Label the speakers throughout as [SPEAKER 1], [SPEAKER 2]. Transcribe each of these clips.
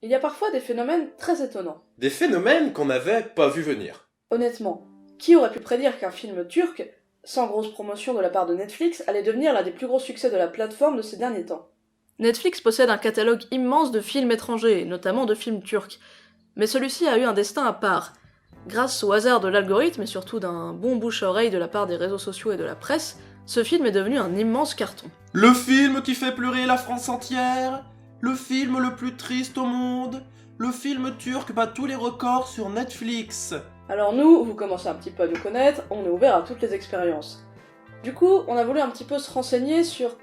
[SPEAKER 1] Il y a parfois des phénomènes très étonnants.
[SPEAKER 2] Des phénomènes qu'on n'avait pas vu venir.
[SPEAKER 1] Honnêtement, qui aurait pu prédire qu'un film turc, sans grosse promotion de la part de Netflix, allait devenir l'un des plus gros succès de la plateforme de ces derniers temps? Netflix possède un catalogue immense de films étrangers, notamment de films turcs. Mais celui-ci a eu un destin à part. Grâce au hasard de l'algorithme et surtout d'un bon bouche-à-oreille de la part des réseaux sociaux et de la presse, ce film est devenu un immense carton.
[SPEAKER 2] Le film qui fait pleurer la France entière. Le film le plus triste au monde. Le film turc bat tous les records sur Netflix.
[SPEAKER 1] Alors nous, vous commencez un petit peu à nous connaître, on est ouvert à toutes les expériences. Du coup, on a voulu un petit peu se renseigner sur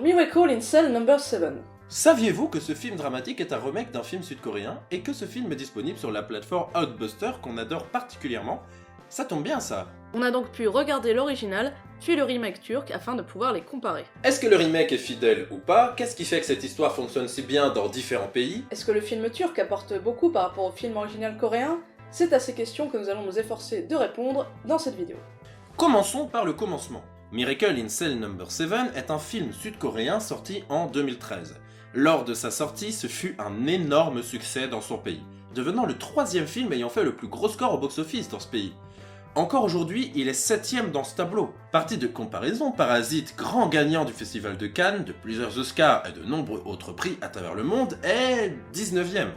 [SPEAKER 1] Miracle in Cell No. 7.
[SPEAKER 2] Saviez-vous que ce film dramatique est un remake d'un film sud-coréen et que ce film est disponible sur la plateforme Outbuster qu'on adore particulièrement? Ça tombe bien ça.
[SPEAKER 1] On a donc pu regarder l'original, puis le remake turc afin de pouvoir les comparer.
[SPEAKER 2] Est-ce que le remake est fidèle ou pas? Qu'est-ce qui fait que cette histoire fonctionne si bien dans différents pays?
[SPEAKER 1] Est-ce que le film turc apporte beaucoup par rapport au film original coréen? C'est à ces questions que nous allons nous efforcer de répondre dans cette vidéo.
[SPEAKER 2] Commençons par le commencement. Miracle in Cell No. 7 est un film sud-coréen sorti en 2013. Lors de sa sortie, ce fut un énorme succès dans son pays, devenant le 3e film ayant fait le plus gros score au box-office dans ce pays. Encore aujourd'hui, il est 7e dans ce tableau. Partie de comparaison, Parasite, grand gagnant du Festival de Cannes, de plusieurs Oscars et de nombreux autres prix à travers le monde, est 19e.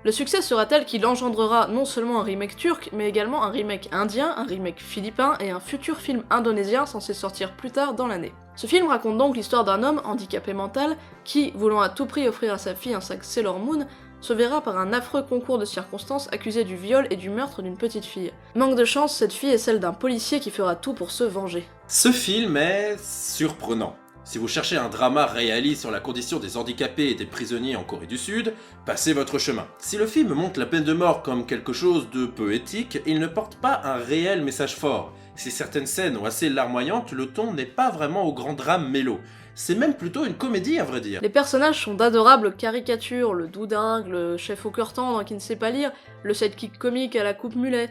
[SPEAKER 1] Le succès sera tel qu'il engendrera non seulement un remake turc, mais également un remake indien, un remake philippin et un futur film indonésien censé sortir plus tard dans l'année. Ce film raconte donc l'histoire d'un homme handicapé mental qui, voulant à tout prix offrir à sa fille un sac Sailor Moon, se verra par un affreux concours de circonstances accusé du viol et du meurtre d'une petite fille. Manque de chance, cette fille est celle d'un policier qui fera tout pour se venger.
[SPEAKER 2] Ce film est surprenant. Si vous cherchez un drama réaliste sur la condition des handicapés et des prisonniers en Corée du Sud, passez votre chemin. Si le film montre la peine de mort comme quelque chose de peu éthique, il ne porte pas un réel message fort. Si certaines scènes ont assez larmoyantes, le ton n'est pas vraiment au grand drame mélo. C'est même plutôt une comédie à vrai dire.
[SPEAKER 1] Les personnages sont d'adorables caricatures, le doudingue, le chef au cœur tendre qui ne sait pas lire, le sidekick comique à la coupe mulet.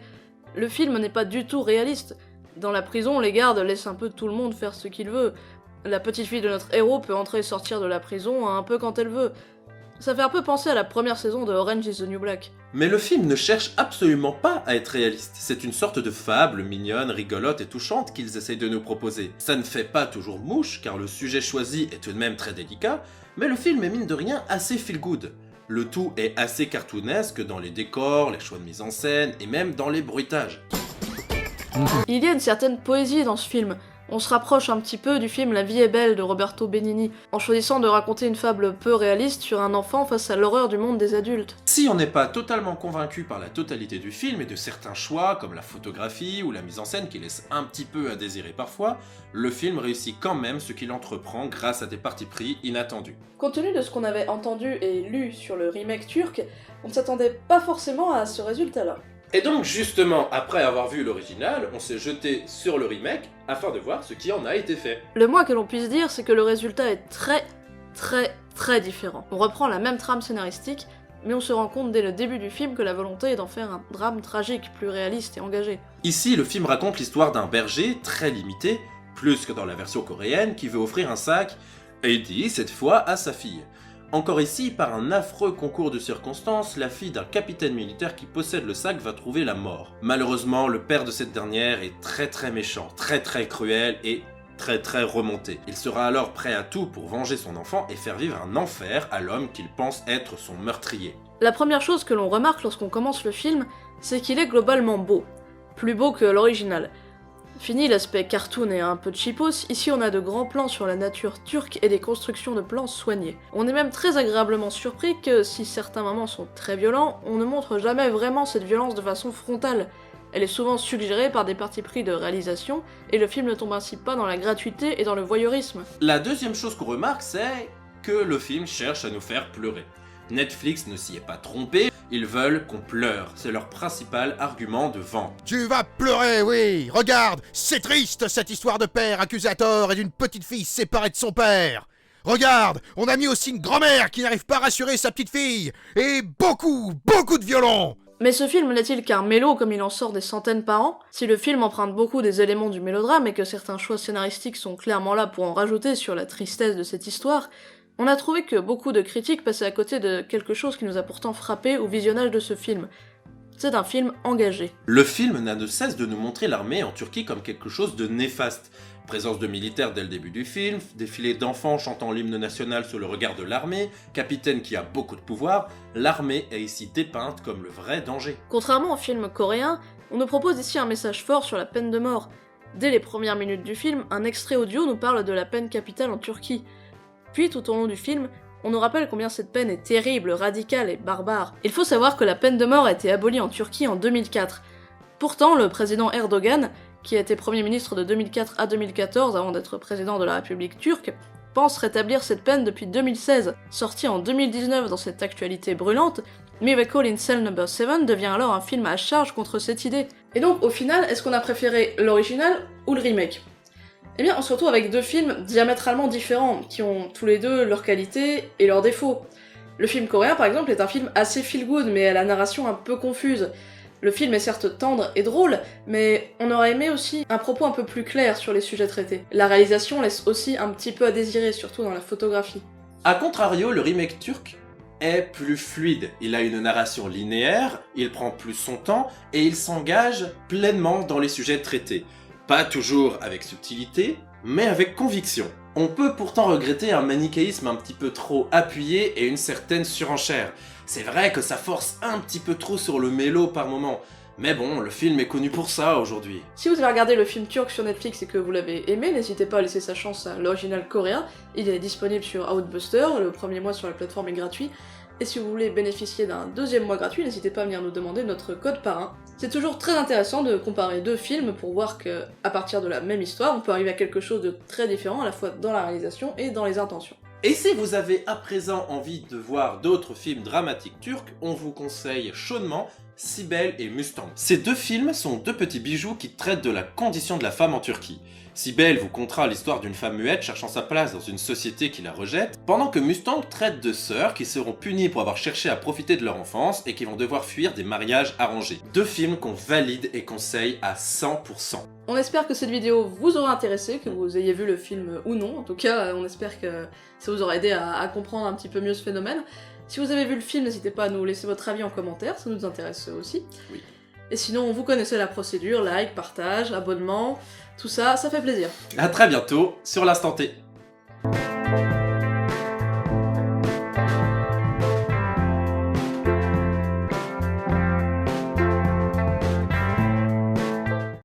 [SPEAKER 1] Le film n'est pas du tout réaliste. Dans la prison, les gardes laissent un peu tout le monde faire ce qu'il veut. La petite fille de notre héros peut entrer et sortir de la prison un peu quand elle veut. Ça fait un peu penser à la première saison de Orange is the New Black.
[SPEAKER 2] Mais le film ne cherche absolument pas à être réaliste. C'est une sorte de fable mignonne, rigolote et touchante qu'ils essayent de nous proposer. Ça ne fait pas toujours mouche, car le sujet choisi est tout de même très délicat, mais le film est mine de rien assez feel-good. Le tout est assez cartoonesque dans les décors, les choix de mise en scène et même dans les bruitages.
[SPEAKER 1] Il y a une certaine poésie dans ce film. On se rapproche un petit peu du film La vie est belle de Roberto Benigni, en choisissant de raconter une fable peu réaliste sur un enfant face à l'horreur du monde des adultes.
[SPEAKER 2] Si on n'est pas totalement convaincu par la totalité du film et de certains choix comme la photographie ou la mise en scène qui laissent un petit peu à désirer parfois, le film réussit quand même ce qu'il entreprend grâce à des partis pris inattendus.
[SPEAKER 1] Compte tenu de ce qu'on avait entendu et lu sur le remake turc, on ne s'attendait pas forcément à ce résultat-là.
[SPEAKER 2] Et donc justement, après avoir vu l'original, on s'est jeté sur le remake afin de voir ce qui en a été fait.
[SPEAKER 1] Le moins que l'on puisse dire, c'est que le résultat est très différent. On reprend la même trame scénaristique, mais on se rend compte dès le début du film que la volonté est d'en faire un drame tragique, plus réaliste et engagé.
[SPEAKER 2] Ici, le film raconte l'histoire d'un berger très limité, plus que dans la version coréenne, qui veut offrir un sac, Eddie cette fois, à sa fille. Encore ici, par un affreux concours de circonstances, la fille d'un capitaine militaire qui possède le sac va trouver la mort. Malheureusement, le père de cette dernière est très méchant, très cruel et très remonté. Il sera alors prêt à tout pour venger son enfant et faire vivre un enfer à l'homme qu'il pense être son meurtrier.
[SPEAKER 1] La première chose que l'on remarque lorsqu'on commence le film, c'est qu'il est globalement beau. Plus beau que l'original. Fini l'aspect cartoon et un peu cheapos, ici on a de grands plans sur la nature turque et des constructions de plans soignés. On est même très agréablement surpris que, si certains moments sont très violents, on ne montre jamais vraiment cette violence de façon frontale. Elle est souvent suggérée par des partis pris de réalisation, et le film ne tombe ainsi pas dans la gratuité et dans le voyeurisme.
[SPEAKER 2] La deuxième chose qu'on remarque, c'est que le film cherche à nous faire pleurer. Netflix ne s'y est pas trompé, ils veulent qu'on pleure, c'est leur principal argument de vente.
[SPEAKER 3] Tu vas pleurer, oui. Regarde, c'est triste cette histoire de père accusateur et d'une petite fille séparée de son père. Regarde, on a mis aussi une grand-mère qui n'arrive pas à rassurer sa petite fille. Et beaucoup de violons.
[SPEAKER 1] Mais ce film n'est-il qu'un mélo comme il en sort des centaines par an? Si le film emprunte beaucoup des éléments du mélodrame et que certains choix scénaristiques sont clairement là pour en rajouter sur la tristesse de cette histoire, On a trouvé que beaucoup de critiques passaient à côté de quelque chose qui nous a pourtant frappé au visionnage de ce film. C'est un film engagé.
[SPEAKER 2] Le film n'a de cesse de nous montrer l'armée en Turquie comme quelque chose de néfaste. Présence de militaires dès le début du film, défilé d'enfants chantant l'hymne national sous le regard de l'armée, capitaine qui a beaucoup de pouvoir, l'armée est ici dépeinte comme le vrai danger.
[SPEAKER 1] Contrairement au film coréen, on nous propose ici un message fort sur la peine de mort. Dès les premières minutes du film, un extrait audio nous parle de la peine capitale en Turquie. Puis tout au long du film, on nous rappelle combien cette peine est terrible, radicale et barbare. Il faut savoir que la peine de mort a été abolie en Turquie en 2004. Pourtant, le président Erdogan, qui a été Premier ministre de 2004 à 2014 avant d'être président de la République turque, pense rétablir cette peine depuis 2016. Sorti en 2019 dans cette actualité brûlante, Miracle in Cell No. 7 devient alors un film à charge contre cette idée. Et donc, au final, est-ce qu'on a préféré l'original ou le remake ? Eh bien, on se retrouve avec deux films diamétralement différents, qui ont tous les deux leurs qualités et leurs défauts. Le film coréen, par exemple, est un film assez feel-good, mais à la narration un peu confuse. Le film est certes tendre et drôle, mais on aurait aimé aussi un propos un peu plus clair sur les sujets traités. La réalisation laisse aussi un petit peu à désirer, surtout dans la photographie.
[SPEAKER 2] A contrario, le remake turc est plus fluide. Il a une narration linéaire, il prend plus son temps et il s'engage pleinement dans les sujets traités. Pas toujours avec subtilité, mais avec conviction. On peut pourtant regretter un manichéisme un petit peu trop appuyé et une certaine surenchère. C'est vrai que ça force un petit peu trop sur le mélo par moment, mais bon, le film est connu pour ça aujourd'hui.
[SPEAKER 1] Si vous avez regardé le film turc sur Netflix et que vous l'avez aimé, n'hésitez pas à laisser sa chance à l'original coréen. Il est disponible sur Outbuster, le premier mois sur la plateforme est gratuit. Et si vous voulez bénéficier d'un deuxième mois gratuit, n'hésitez pas à venir nous demander notre code parrain. C'est toujours très intéressant de comparer deux films pour voir que, à partir de la même histoire, on peut arriver à quelque chose de très différent à la fois dans la réalisation et dans les intentions.
[SPEAKER 2] Et si vous avez à présent envie de voir d'autres films dramatiques turcs, on vous conseille chaudement Sibel et Mustang. Ces deux films sont deux petits bijoux qui traitent de la condition de la femme en Turquie. Sibel vous contera l'histoire d'une femme muette cherchant sa place dans une société qui la rejette, pendant que Mustang traite de sœurs qui seront punies pour avoir cherché à profiter de leur enfance et qui vont devoir fuir des mariages arrangés. Deux films qu'on valide et conseille à 100%.
[SPEAKER 1] On espère que cette vidéo vous aura intéressé, que vous ayez vu le film ou non. En tout cas, on espère que ça vous aura aidé à comprendre un petit peu mieux ce phénomène. Si vous avez vu le film, n'hésitez pas à nous laisser votre avis en commentaire, ça nous intéresse aussi.
[SPEAKER 2] Oui.
[SPEAKER 1] Et sinon, vous connaissez la procédure, like, partage, abonnement, tout ça, ça fait plaisir.
[SPEAKER 2] À très bientôt sur l'Instant T.